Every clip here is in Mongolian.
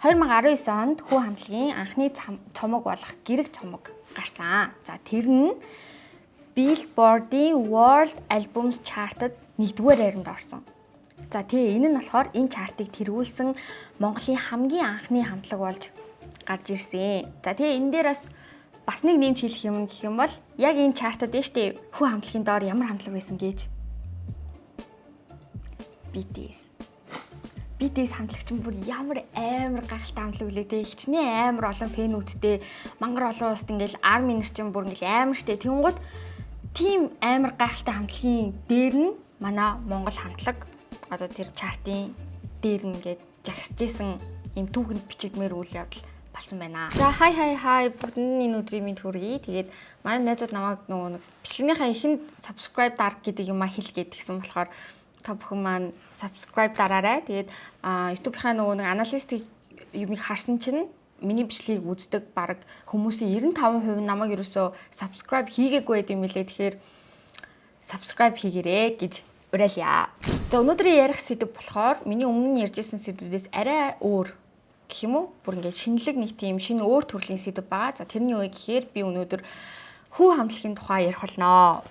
2019 онд хүү хамтлагийн анхны цомог болох гэрэг цомог гарсан. За тэр нь Billboard-ийн World Albums Chart-д 1-р байранд орсон. За тэгээ энэ нь болохоор энэ чартыг тэргүүлсэн Монголын хамгийн анхны хамтлаг болж гарч ирсэн. За тэгээ энэ дээр бас нэг нэмж хэлэх юм гэх юм бол яг энэ чартад дээ штэ хүү хамтлагийн доор ямар хамтлаг байсан гэж. BTS хамтлагч нь бүр ямар амар гайхалтай хамтлаг үлээ те. Хичнээн амар олон фэнүүдтэй мангар олон улсад ингээл ARMY нар чинь бүр ингээл амар штэ. Тэнгууд тийм амар гайхалтай хамтлагийн дээр нь манай Монгол хамтлаг одоо тэр чартын дээр ингээд жагсажсэн юм түүхэнд бичигдмээр үйл явдал болсон байна. За хай бүгдэнд энэ өдрийн мэнд хүргэе. Тэгээд манай найзууд намайг нөгөө бичлэгийнхаа ихэнд subscribe дар гэдэг юм хэлгээд гисэн болохоор та бүхэн маань subscribe дараарай. Тэгээд YouTube-ийнхаа нөгөө нэг аналитик юмыг харсан чинь миний бичлэгийг үздэг баг хүмүүсийн 95% намайг ерөөсөө subscribe хийгээгүй байт юм лээ. Тэгэхээр subscribe хийгээрэй гэж уриалъя. За өнөөдрийн ярих сэдв болохоор миний өмнө ярьжсэн сэдвүүдээс арай өөр гэх юм уу? Бүр ингээд шинэлэг нэг тийм шинэ өөр төрлийн сэдв байгаа. За тэрний юу гэхээр би өнөөдөр хүү хамтлагийн тухай ярих болно.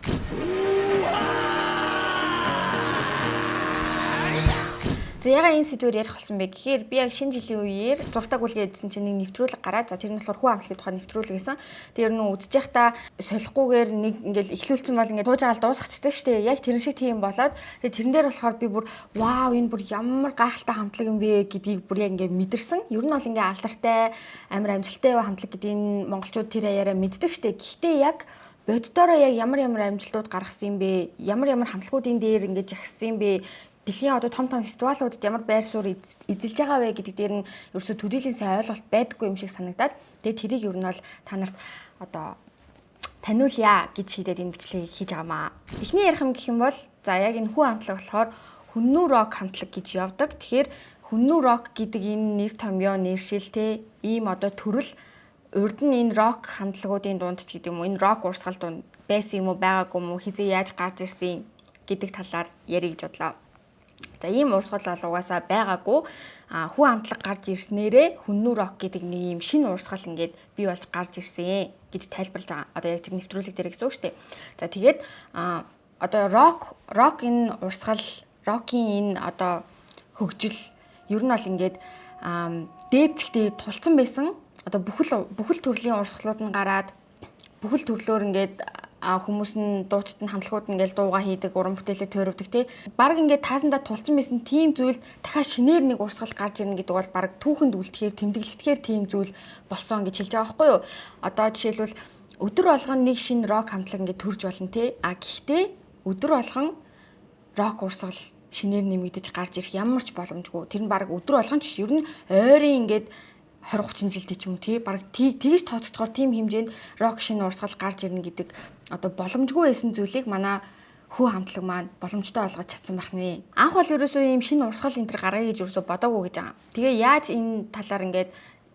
За ягаад энэ сэдвээр ярих болсон бэ гэхээр би яг шинэ жилийн үеэр зургатаг үлгээ хийсэн чинь нэг нэвтрүүлэг гараад за тэр нь болохоор хүү хамтлагийн тухай нэвтрүүлэг гэсэн. Тэр нь үзэж байхдаа солихгүйгээр нэг ингээл эхлүүлсэн бол ингээд тууж агаал дуусчихдаг штэ. Яг тэр шиг тийм болоод тэгээ тэрэн дээр болохоор би бүр вау энэ бүр ямар гайхалтай хамтлаг юм бэ гэдгийг бүр яг ингээд мэдэрсэн. Ер нь бол ингээд алдартай амар амжилттай хамтлаг гэдгийг монголчууд тэр аяараа мэддэг штэ. Гэхдээ яг боддороо яг ямар амжилтууд гаргасан юм бэ? Ямар хамтлагуудын дээр ингээд жагссан юм бэ? Дэлхийн одоо том фестивалуудад ямар байр суурь эзэлж байгаа вэ гэдэг дээр нь ерөөсө төдийлэн сайн ойлголт байдаггүй юм шиг санагдаад тэгээд тэрийг ер нь бол та нарт одоо таниулъя гэж шийдээд энэ бичлэгийг хийж байгаамаа. Эхний ярих юм гэх юм бол за яг энэ хүү хамтлаг болохоор хүннүү рок хамтлаг гэж явдаг. Тэгэхээр хүннүү рок гэдэг энэ нэр томьёо нэршилтэй ийм одоо төрөл урд нь энэ рок хамтлагуудын дунд ч гэдэг юм уу энэ рок урсгал дунд байсан юм уу байгаагүй юм уу хизээ яаж гарч ирсэн гэдэг талаар ярих гэж бодлоо. За ийм урсгал бол угаасаа байгаагүй. Хүү хамтлаг гарч ирснээрээ хүннүү рок гэдэг нэг ийм шинэ урсгал ингээд бий болж гарч ирсэн гэж тайлбарлаж байгаа. Одоо яг тэр нэвтрүүлэг дээр гэсэн үг шүү дээ. За тэгээд одоо рок энэ урсгал рокийн энэ одоо хөгжил ер нь бол ингээд дээд зэгтээ тулцсан байсан. Одоо бүхэл төрлийн урсгалууд нь гараад бүхэл төрлөөр ингээд хүмүүс нь дуучид нь хамтлагууд ингээл дууга хийдэг, уран бүтээлээ тойрвдаг тий. Бараг ингээд таасандаа тулцсан байсан тийм зүйл дахиад шинээр нэг урсгал гарч ирнэ гэдэг бол бараг түүхэнд үлдэхээр тэмдэглэхээр тийм зүйл болсон гэж хэлж байгаа байхгүй юу? Одоо жишээлбэл өдөр болгон нэг шинэ рок хамтлаг ингээд төрж болно тий. Гэхдээ өдөр болгон рок урсгал шинээр нэмэгдэж гарч ирэх ямар ч боломжгүй. Тэр нь бараг өдөр болгон ч ер нь ойрын ингээд 20-30 жилдээ ч юм уу тий баг тэгж тооцохдохоор тийм хэмжээнд рок шинэ урсгал гарч ирнэ гэдэг одоо боломжгүй байсан зүйлийг манай хүү хамтлаг маань боломжтой болгож чадсан байх нэ. Анх бол ерөөсөө ийм шинэ урсгал энэ төр гаргая гэж ерөөсөө бодоагүй гэж байгаа. Тэгээ яаж энэ талаар ингээд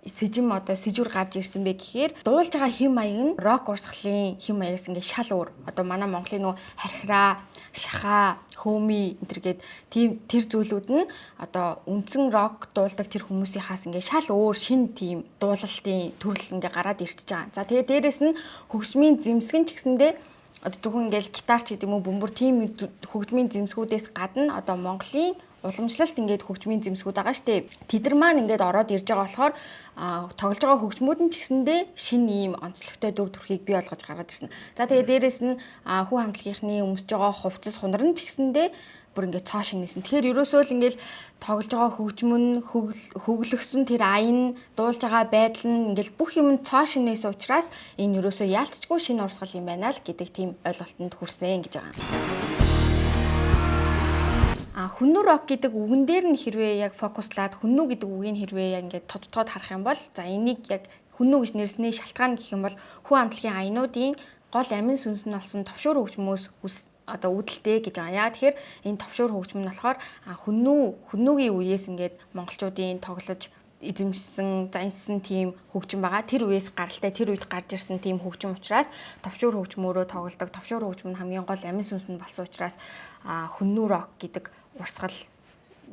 сэжүр гарч ирсэн бэ гэхээр дуулж байгаа хэм маяг нь рок урсгалын хэм маягаас ингээд шал өөр. Одоо манай Монголын нөгөө хархираа, шахаа, хөөми энэ тийм тэр зүйлүүд нь одоо үндсэн рок дуулдаг тэр хүмүүсийнхаас ингээд шал өөр шин тийм дуулалтын төрөл ингээд гараад ирчихэж байгаа. За тэгээ дээрэс нь хөгжмийн зэмсгэн ч гэсэндээ одоо зөвхөн ингээд гитар ч гэдэг юм уу бөмбөр тийм хөгжмийн зэмсгүүдээс гадна одоо Монголын уламжлалт ингээд хөгжмийн зэмсгүүд байгаа штеп. Тэдэр маань ингээд ороод ирж байгаа болохоор тоглож байгаа хөгжмүүд нь ч гэсэндээ шинэ ийм онцлогтой дүр төрхийг бий болгож гаргаж ирсэн. За тэгээ дээрэс нь хүү хамтлагийнхны өмсөж байгаа хувцас хунар нь ч гэсэндээ бүр ингээд цоо шинэсэн. Тэгэхээр ерөөсөө л ингээд тоглож байгаа хөгжим нь хөглөгсөн тэр аян дуулж байгаа байдал нь ингээд бүх юм цоо шинээс учраас энэ ерөөсөө яалтчгүй шинэ урсгал юм байна л гэдэг тийм ойлголтод хүрсэн гэж байгаа. Хүннүү рок гэдэг үгэн дээр нь хэрвээ яг фокуслаад хүннүү гэдэг үгийг хэрвээ яг ингээд тодтогод харах юм бол за энийг яг хүннүү гэж нэрснээ шалтгаан гэх юм бол хүү хамтлагийн аянуудын гол амин сүнс нь болсон товшуур хөгжмөөс одоо үүдэлтэй гэж байгаа. Яа тэгэхээр энэ товшуур хөгжим нь болохоор хүннүүгийн үеэс ингээд монголчуудын тоглож эзэмшсэн, зансан тийм хөгжим байгаа. Тэр үеэс гаралтай тэр үед гарч ирсэн тийм хөгжим учраас товшуур хөгжмөөрөө тоглодог. Товшуур хөгжим нь хамгийн гол амин сүнс нь болсон учраас хүннүү рок гэдэг урсгал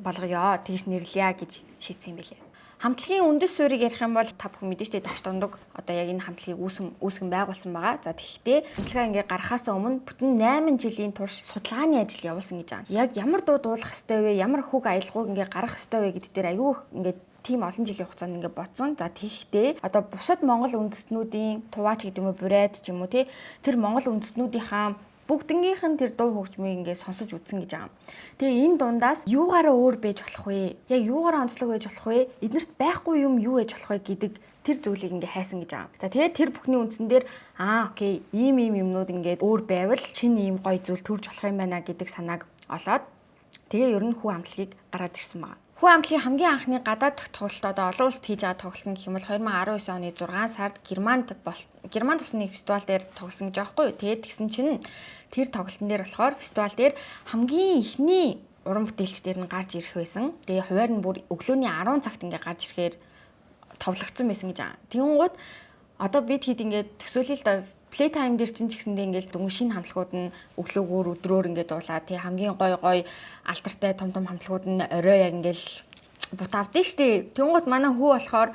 болгоё. Тэгж нэрлэе гэж шийдсэн юм билээ. Хамтлагийн үндэс суурийг ярих юм бол та бүхэн мэдэн штэ тагч дундаг одоо яг энэ хамтлагийг үүсгэн байгуулсан байгаа. За тэгэхдээ хамтлагаа ингээ гаргахаас өмнө бүтэн 8 жилийн турш судалгааны ажил явуулсан гэж байгаа. Яг ямар дуу дуулах ёстой вэ? Ямар хүүг аялгауг ингээ гаргах ёстой вэ гэдэг дээр аюу их ингээ тийм олон жилийн хугацаанд ингээ бодсон. За тэгэхдээ одоо бусад Монгол үндэстнүүдийн Туваач гэдэг юм уу, Бурайд ч юм уу тий тэр Монгол үндэстнүүдийнхаа бүгднгийнх нь тэр дуу хөгжмийг ингээд сонсож үзсэн гэж байгаа. Тэгээ энэ дундаас юугаараа өөр байж болох вэ? Яг юугаараа онцлог байж болох вэ? Эднэрт байхгүй юм юу байж болох вэ гэдэг тэр зүйлийг ингээд хайсан гэж байгаа. За тэгээд тэр бүхний үндсэн дээр окей, ийм юмнууд ингээд өөр байвал шинэ ийм гоё зүйл төрж болох юм байна гэдэг санааг олоод тэгээ ер нь хүү хамтлагийг гаргаж ирсэн байгаа. Хүү хамтлагийн хамгийн анхны гадаад тоглолт одоо олон улсад хийж байгаа тоглолт нь гэх юм бол 2019 оны 6 сард Германд тусны фестивал дээр тоглосон гэж байгаа байхгүй юу. Тэгээд тэгсэн чинь тэр тоглолтын дээр болохоор фестивал дээр хамгийн ихний уран бүтээлчдэр нь гарч ирэх байсан. Тэгээ хуваар нь бүр өглөөний 10 цагт ингээ гарч ирэхээр товлогдсон байсан гэж байгаа. Тэгэнгუთ одоо бид хэд ингээ төсөөлөл л Playtime дээр чинь ч гэсэндээ ингээл дүнгийн шинэ хамтлагууд нь өглөөгөр өдрөөр ингээд дуулаа. Тэгээ хамгийн гой алтартай том хамтлагууд нь орой яг ингээл бутаавдээ штэ. Тэнгуут манай хүү болохоор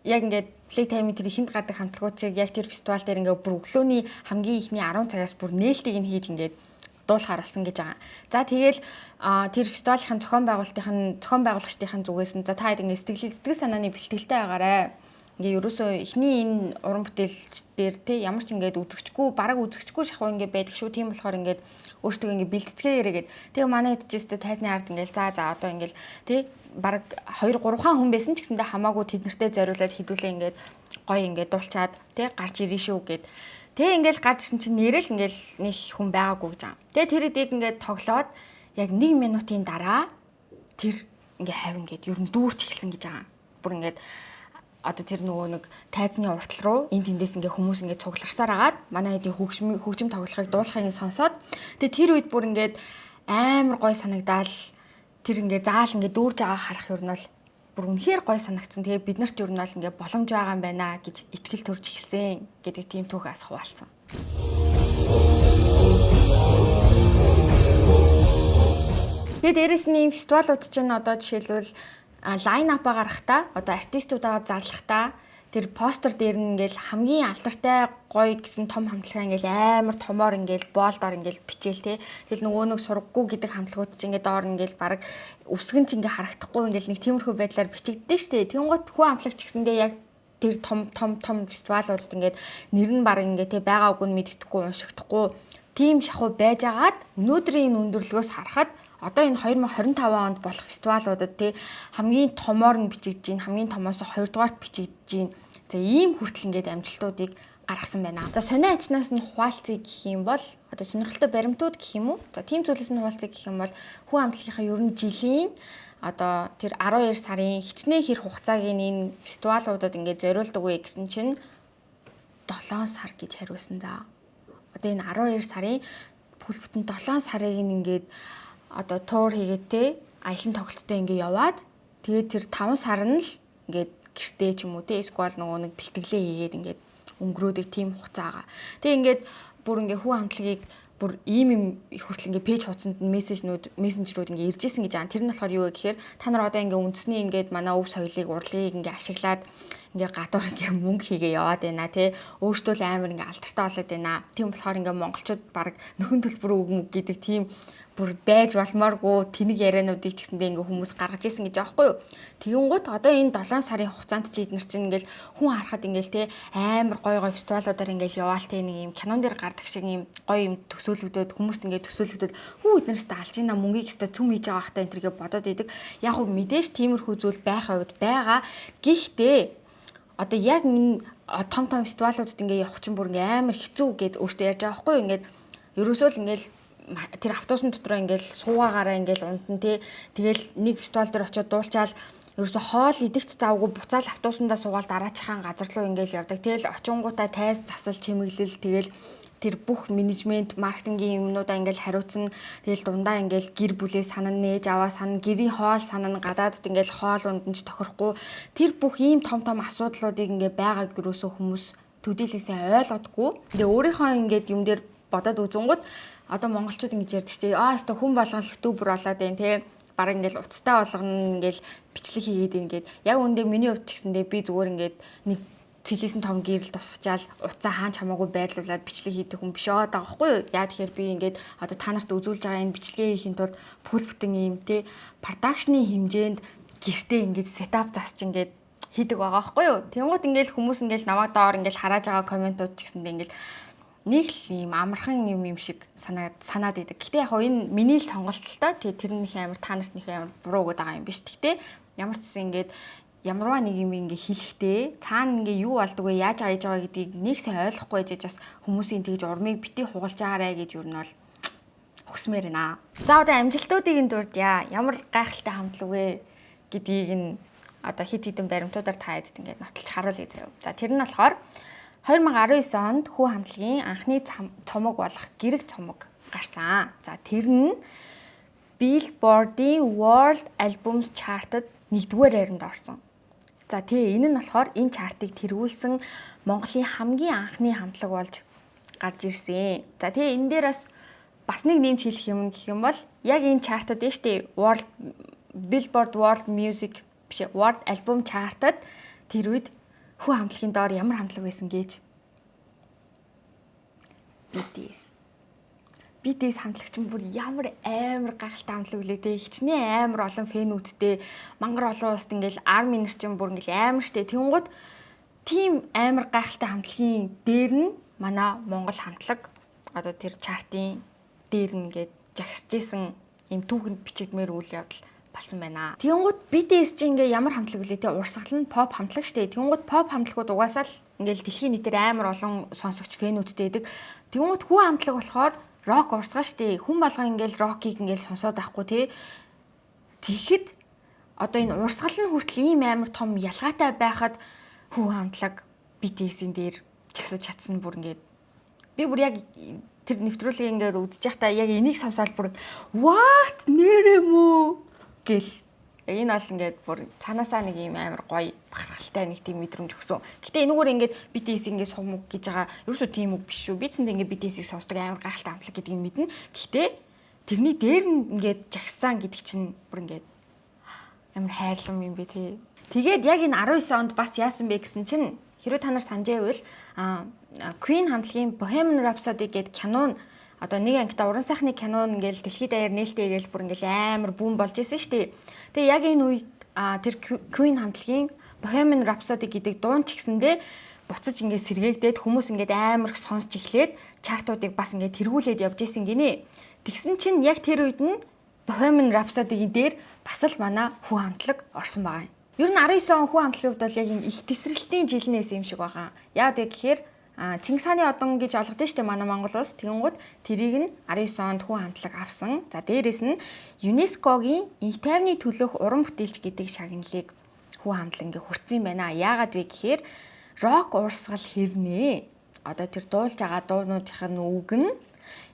яг ингээд Playtime тэр ихэнд гардаг хамтлагууд чиг яг тэр фестивал дээр ингээд бүр өглөөний хамгийн ихний 10 цагаас бүр нээлтийг нь хийж ингээд дуулахаар болсон гэж байгаа. За тэгэл тэр фестивалийн зохион байгуулагчдын зүгээс нь за та хэд ингээд сэтгэл санааны бэлтгэлтэй байгаарай. Ингээ ерөөсөө эхний энэ уран бүтээлч дээр те ямар ч ингээд бараг үзэгчгүй шахуу ингээ байдаг шүү. Тийм болохоор ингээд өөртөө ингээ бэлтцгээерээ гээд тэгээ манай хэдчээстэй тайзны ард ингээл за одоо ингээл те бараг 2 3 хаан хүн байсан ч гэсэндээ хамаагүй тэд нартэй зориулаад хідүүлээ ингээд гоё ингээд дуулчаад те гарч ирэн шүү гээд тэгээ ингээл гарч ирсэн чинь нэрэл ингээл нэг хүн байгаагүй гэж байгаа. Тэгээ тэр эдийг ингээд тоглоод яг 1 минутын дараа тэр ингээ хавь ингээд ер нь дүүрч эхэлсэн гэж байгаа. Бүр ингээд одоо тэр нөгөө нэг тайзны уртал руу энэ тэндээс ингээ хүмүүс ингээ цугларсаар агаад манай хэдийн хөгжим тоглохыг дуулахыг сонсоод тэгээ тэр үед бүр ингээд амар гой санагдаал тэр ингээ заал ингээ дүүрж байгаа харах юм бол бүр үнэхээр гой санагдсан. Тэгээ бид нарт ер нь бол ингээ боломж байгаа юм байна гэж итгэл төрж эхэлсэн гэдэг тийм түүх ас хуваалцсан. Тэгээд дээрэс нь ийм фестивалууд чинь одоо жишээлбэл лайн апа гарахтаа одоо артистуудаа зарлахтаа тэр постэр дээр нь ингээл хамгийн алдартай гоё гэсэн том хамтлагаа ингээл амар томоор ингээл боолдоор ингээл бичээл те. Тэгэл нөгөө нэг сургаггүй гэдэг хамтлагууд чинь ингээд доор ингээл баг өсгөн ч ингээ харагдахгүй ингээл нэг тиймэрхүү байдлаар бичигддээ штэ. Тэнгуут хүү хамтлаг ч гэсэндээ яг тэр том фестивалуудад ингээд нэр нь баг ингээ те байгаагүй нь мэддэхгүй уншигдахгүй тийм шахуу байж агаад өнөөдрийн энэ өндөрлгөөс харахад одоо энэ 2025 онд болох фестивалуудад тий хамгийн томоор нь бичигдэж байна. Хамгийн томоос 2 дугаарт бичигдэж байна. За ийм хүртэл ингээд амжилтуудыг гаргасан байна. За сонио ачнаас нь хуваалцъя гэх юм бол одоо сонирхолтой баримтууд гэх юм уу? За тийм зүйлээс нь хуваалцъя гэх юм бол хүү хамтлагийнхаа ер нь жилийн одоо тэр 12 сарын хичнээн хэр хугацааг энэ фестивалуудад ингээд зориулдаг вэ гэсэн чинь 7 сар гэж хариулсан за. Одоо энэ 12 сарын бүтэн 7 сарыг ингээд одоо туур хийгээд те аялын тоглолттой ингээ яваад тэгээд тэр 5 сар нь л ингээд гэртээ ч юм уу те эсвэл нөгөө нэг бэлтгэлээ хийгээд ингээд өнгөрөөдөг тийм хугацаагаа. Тэгээд ингээд бүр ингээ хүү хамтлагийг бүр ийм хүртэл ингээ пэйж хуудсанд мессенжерүүд ингээ ирж исэн гэж байгаа. Тэр нь болохоор юу вэ гэхээр та нар одоо ингээ үндэсний ингээд манай өв соёлыг урлыг ингээ ашиглаад ингээ гадуур ингээ мөнгө хийгээ яваад байна тий. Өөртөө л амар ингээ алдартай болоод байна. Тийм болохоор ингээ монголчууд баг нөхөн төлбөр өгмөг гэдэг тийм бүр байж болмооргүй тэнэг яриануудыг ч гэсэндээ ингээ хүмүүс гаргаж исэн гэж аахгүй юу. Тэгэнгუთ одоо энэ 7 сарын хугацаанд чи эднэр чинь ингээл хүн харахад ингээл те амар гой фестивалуудаар ингээл яваал те нэг юм кинон дээр гардаг шиг юм гоё юм төсөөлөгдөд хүмүүст ингээ төсөөлөгдөд хүү эднэрээс алж ийна мөнгийг өстө цүм хийж байгаа хта энэ төргээ бодоод идэг. Яг уу мэдээж тиймэрхүү зүйл байх хувьд байгаа. Гэхдээ одоо яг энэ том фестивалуудад ингээ явах чинь бүр ингээ амар хэцүү гэд өөртөө ярьж байгаа байхгүй юу. Ингээд ерөөсөө л ингээл тэр автобусны дотор ингээл суугаагаараа ингээл унтан тий. Тэгэл нэг фестивал дээр очиод дуулчаал ерөөсө хоол идэгч завгүй буцаал автобусандаа суугаад дараачихан газар руу ингээл явдаг. Тэгэл очингуудаа тайз засал чимэглэл тэгэл тэр бүх менежмент маркетингийн юмнуудаа ингээл хариуцсан. Тэгэл дундаа ингээл гэр бүлээ санаа нээж аваа санаа гэрийн хоол санаа гадаадд ингээл хоол унданч тохирохгүй. Тэр бүх ийм том асуудлуудыг ингээ байгааг ерөөсө хүмүүс төдийлээсээ ойлгодгүй. Тэгээ өөрийнхөө ингээд юм дээр бодоод үзэнгүүт одоо монголчууд ингэж ярьдаг тий. Өстө хүн болгон ютубер болоод байна тий. бараг ингээл уцтай болгоно ингээл бичлэг хийгээд ингээд яг үндэ миний хувьд ч гэсэндээ би зүгээр ингээд нэг цэлээсэн том гэрэл тусгачаал уцаа хаач хамаагүй байрлуулад бичлэг хийдэг хүн биш байгаа байхгүй юу? Яа тэгэхээр би ингээд одоо та нарт үзүүлж байгаа энэ бичлэгээ хийхин тулд бүхэл бүтэн юм те продакшны хэмжээнд гэртээ ингээд сетап засч ингээд хийдэг байгаа байхгүй юу? Тэнгууд ингээл хүмүүс ингээл намайг доор ингээл хараад байгаа комментууд ч гэсэндээ ингээл нэг л юм амархан юм шиг санаад идэг. Гэтэ яг энэ миний л сонголт л та. Тэр нөх амар та нарт нөх амар буруу гэдэг байгаа юм биш. Гэтэ ямар ч гэсэн ингээд ямарваа нэг юм ингээ хэлэхдээ цаана ингээ юу болдог вэ яаж аяж байгаа гэдгийг нэг сайн ойлгохгүй гэж бас хүмүүсийн тэгж урмыг бити хугалж байгаарэ гэж юу нь бол хүсмээр байна. За одоо амжилтуудыг дурдъя. Ямар гайхалтай хамтлаг вэ гэдгийг нь одоо хит хитэн баримтуудаар та эд ингээд нотолж харуулъя заяа. За тэр нь болохоор 2019 онд хүү хамтлагийн анхны цомог болох гэрэг цомог гарсан. За тэр нь Billboard-ийн World Albums Chart-д 1-р байранд орсон. За тэгээ энэ нь болохоор энэ чартыг тэргүүлсэн Монголын хамгийн анхны хамтлаг болж гарч ирсэн. За тэгээ энэ дээр бас нэг нэмж хэлэх юм гэх юм бол яг энэ чартад дээ штэ Billboard World Music биш World Album Chart-д тэр үед хүү хамтлагийн доор ямар хамтлаг байсан гэж BTS хамтлагч нь бүр ямар амар гайхалтай хамтлаг үлээ те хичнээн амар олон фэнүүдтэй мангар олон улсад ингээл арми нэрчин бүр ингээл амар штэ тэнгууд тийм амар гайхалтай хамтлагийн дээр нь манай Монгол хамтлаг одоо тэр чартын дээр нь ингээд жагсажсэн юм түүхэнд бичигдмээр үйл явдал болсон байна. Тэнгууд BTS чинь ингээ ямар хамтлаг үлээ те урсгал нь pop хамтлаг штэ тэнгууд pop хамтлагууд угаасаа л ингээл дэлхийн нийтээр амар олон сонсогч фэнүүдтэй байдаг. Тэнгууд хүү хамтлаг болохоор рок урсгал штэ хүн болгоо ингээл рокийг ингээл сонсоод байхгүй тий. Тэгэхэд одоо энэ урсгал нь хүртэл ийм амар том ялгаатай байхад хүү хамтлаг BTS-ийн дээр жагсаж чадсан бүр ингээд би бүр яг тэр нэвтрүүлгийг ингээд үзэж байхдаа яг энийг сонсоод бүр what нэр юм уу гэл энэ бол ингээд бүр цаанаасаа нэг юм амар гоё бахархалтай нэг тийм мэдрэмж өгсөн. Гэтэ энэгээр ингээд BTS ингээд сумг гэж байгаа ерөөсөө тийм үг биш шүү. Би цэнд ингээд BTS-ийг сонсдог амар гайхалтай хамтлаг гэдгийг мэднэ. Гэтэ тэрний дээр нь ингээд жагсан гэдэг чинь бүр ингээд амар хайрлам юм бэ тий. Тэгээд яг энэ 19 онд бас яасан бэ гэсэн чинь хэрвээ та нар санаж байвал Queen хамтлагийн Bohemian Rhapsody гэдэг кино нь одоо нэг ангита уран сайхны кино ингээл дэлхийд даяар нээлттэй гээл бүр ингээл амар бүүн болж исэн шүү дээ. Тэгээ яг энэ үед тэр Queen хамтлагийн Bohemian Rhapsody гэдэг дуун ч гэсэндээ буцаж ингээд сэргээгдээд хүмүүс ингээд амар сонсч эхлээд чартуудыг бас ингээд тэргүүлээд явж исэн гинэ. Тэгсэн чинь яг тэр үед нь Bohemian Rhapsody-гийн дээр бас л манай хүү хамтлаг орсон байгаа юм. Ер нь 19 он хүү хамтлагийн хувьд бол яг юм их тесрэлтийн жилнээс юм шиг байгаа. Яагаад гэхээр Чингис хааны одон гэж олгодсон шүү дээ манай Монгол улс. Тэгэнгүүт тэрийг нь 19 онд хүү хамтлаг авсан. За дээрэс нь ЮНЕСКОгийн энх тайвны төлөөх уран бүтээлч гэдэг шагналыг хүү хамтлаг ингээ хүртсэн юм байна. Яагаад вэ гэхээр рок урсгал хэрнээ. Одоо тэр дуулж байгаа дуунуудын үг нь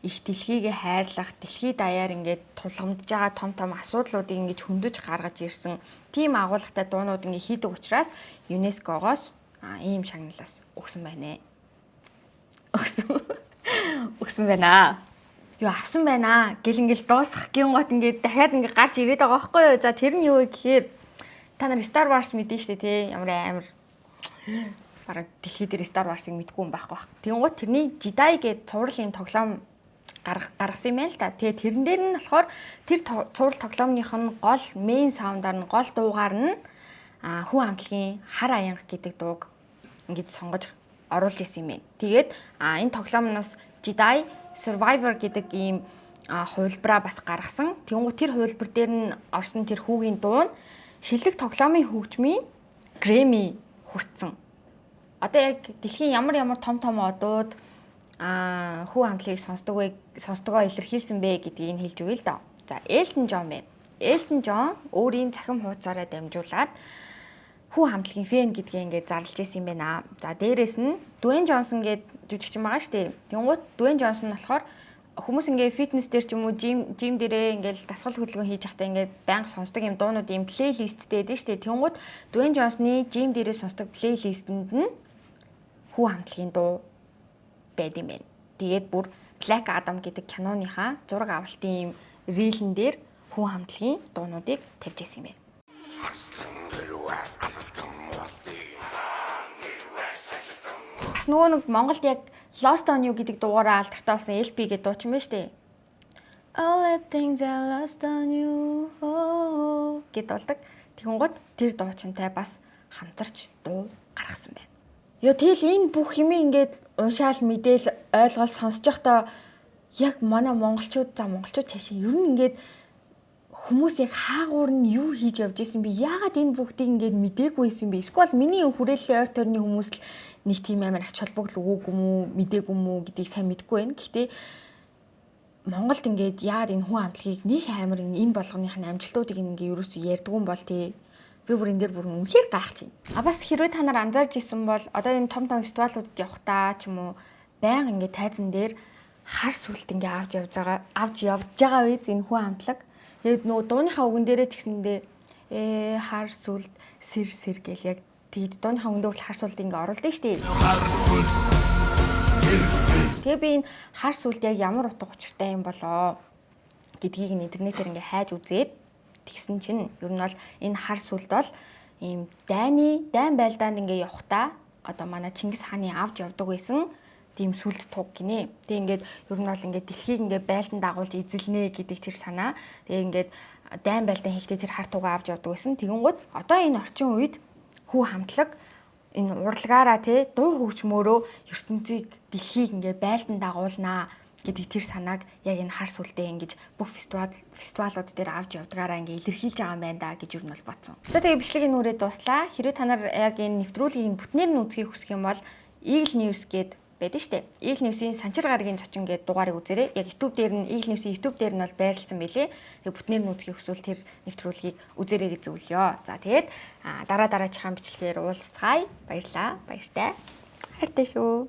их дэлхийг хайрлах, дэлхийд даяар ингээд тулгамдж байгаа том асуудлуудыг ингэж хөндөж гаргаж ирсэн тийм агуулгатай дуунууд ингээ хийдэг учраас ЮНЕСКОгоос ийм шагналаас өгсөн байна. Өгсөн байна. Юу авсан байна гэл ингээл дуусгах гингот ингээд дахиад ингээд гарч ирээд байгаа байхгүй юу. За тэр нь юу вэ гэхээр та нар Star Wars мэдэн штэ тий ямар амар бараг дэлхий дээр Star Wars-ыг мэдгүй юм байхгүй баг. Тэнгуут тэрний Jedi гэдэг цуврал юм тоглоом гаргасан юм байна л та. Тэгээ тэрэн дээр нь болохоор тэр цуврал тоглоомных нь гол main sound-аар нь гол дуугаар нь хүү хамтлагийн Хар аянга гэдэг дууг ингээд сонгож оруулж исэн юм байна. Тэгээд энэ тоглоомноос Jedi Survivor гэдэг ийм хувилбараа бас гаргасан. Тэнгуут тэр хувилбар дээр нь орсон тэр хүүгийн дуу нь шилдэг тоглоомын хөгжмийн Grammy хүртсэн. Одоо яг дэлхийн ямар том одууд хүү хамтлагийг сонсдогоо илэрхийлсэн бэ гэдгийг хэлж өгье л доо. За Elton John байна. Elton John өөрийн цахим хуудасаараа дамжуулаад хүү хамтлагийн фэн гэдгээ ингээд зарлж ирсэн юм байна. За дээрэс нь Dwayne Johnson гэдэг жүжигчин байгаа шүү дээ. Тэнгуут Dwayne Johnson болохоор хүмүүс ингээд фитнес дээр ч юм уу жим дээрээ ингээд дасгал хөдөлгөөн хийж байхдаа ингээд байнга сонсдог юм дуунууд юм плейлисттэй дээ шүү дээ. Тэнгуут Dwayne Johnson-ы жим дээрээ сонсдог плейлистэнд нь хүү хамтлагийн дуу байд юм байна. Тэгээд бүр Black Adam гэдэг киноныхаа зураг авалтын юм рилэн дээр хүн хамтлагийн дуунуудыг тавьж ирсэн юм байна. Бас нөгөө нэг Монголд яг Lost on You гэдэг дугаараа алдартай болсон LP гэдэг дуучин байна шүү дээ. All the things I lost on you гэд болдог. Тэгэнгუთ тэр дуучинтай бас хамтарч дуу гаргасан байна. Ёо тэгэл энэ бүх юмыг ингээд уншаал мэдээл ойлгол сонсож байхдаа яг манай монголчууд цаашаа ер нь ингээд хүмүүс яг хаагуур нь юу хийж явж исэн бэ? Яагаад энэ бүгдийг ингээд мдээгүй байсан бэ? Эсвэл миний хүрээллийн ойр тойрны хүмүүс л нэг тийм амар ач холбогдол өгөөгүй мүү, мдээгүй мүү гэдгийг сайн мэдэхгүй байна. Гэхдээ Монголд ингээд яагаад энэ хүн амтлагийг нэг амар энэ болгоных нь амжилтуудыг ингээд ерөөсөө ярьдгүй юм бол тий. Би бүр энэ дээр бүр үнэхээр гайхаж байна. Бас хэрвээ та нар анзаарч ирсэн бол одоо энэ том фестивалуудад явахдаа ч юм уу байнга ингээд тайзан дээр хар сүлт ингээд авч явж байгаа үез энэ хүн амтлаг. Тэгээд нөгөө дууныхаа үгэн дээрээ ч гэсэндээ хар сүлт сэр гэл яг тэгээд дууныхаа үгэн дээр бол хар сүлт ингээд оруулдаг шүү дээ. Тэгээ би энэ хар сүлт яг ямар утга учиртай юм болоо гэдгийг интернетээр ингээд хайж үзээд тэгсэн чинь ер нь бол энэ хар сүлт бол ийм дайн байлдаанд ингээд явахдаа одоо манай Чингис хааны авч явдаг байсан тийм сүлд туг гинэ. Тэг ингээд ер нь бол ингээд дэлхийг ингээд байлдан дагуулж эзэлнэ гэдэг тэр санаа. Тэгээ ингээд дайн байлдан хийхдээ тэр хар тугаа авч явдаг байсан. Тэгэнгუთ одоо энэ орчин үед хүү хамтлаг энэ урлагаараа тий дуу хөгжмөөрөө ертөнцийг дэлхийг ингээд байлдан дагуулнаа гэдэг тэр санааг яг энэ хар сүлдээ ингэж бүх фестивалууд дээр авч явдгаараа ингээ илэрхийлж байгаа юм байна да гэж юу нь бол бодсон. За тэгээ бичлэгийн нүрээ дуслаа. Хэрвээ та нар яг энэ нэвтрүүлгийг бүтнээр нь үзхийг хүсэх юм бол Eagle News гээд байдаг штэ. Eagle News-ийн Санчир гарагийн зочин гээд дугаарыг үзээрэй. Яг YouTube дээр нь Eagle News-ийн YouTube дээр нь бол байрлалсан байлээ. Тэгээ бүтнээр нь үзхийг хүсвэл тэр нэвтрүүлгийг үзээрэй гэж зөвлөё. За тэгээд дараачихан бичлэгээр уулзцгаая. Баярлаа. Баяртай. Хайртай шүү.